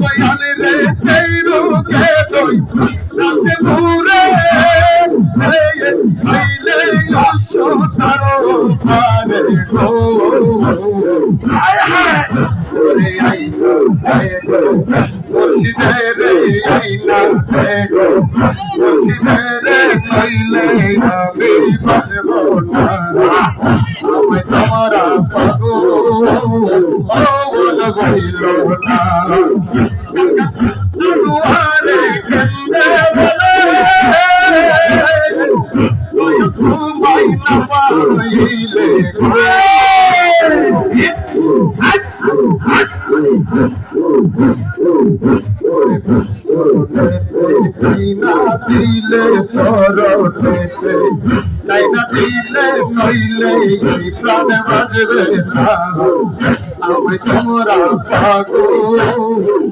দয়াল রে চেরু কে দই নাচে মুরে হইলে অসধারো পারে গো হায় হায় রে আই গো মুর্শিদে রে আইনা গো মুর্শিদে রে নইলে আমি বাঁচব না আমি তোমারা পাগল হইল না দুয়ারে কেন্দে বলে ঘুমাই না পাইলে না দিলে চরণেতে নাই না দিলে নইলে প্রাণ বাজবে না আমি তোমরা পাগল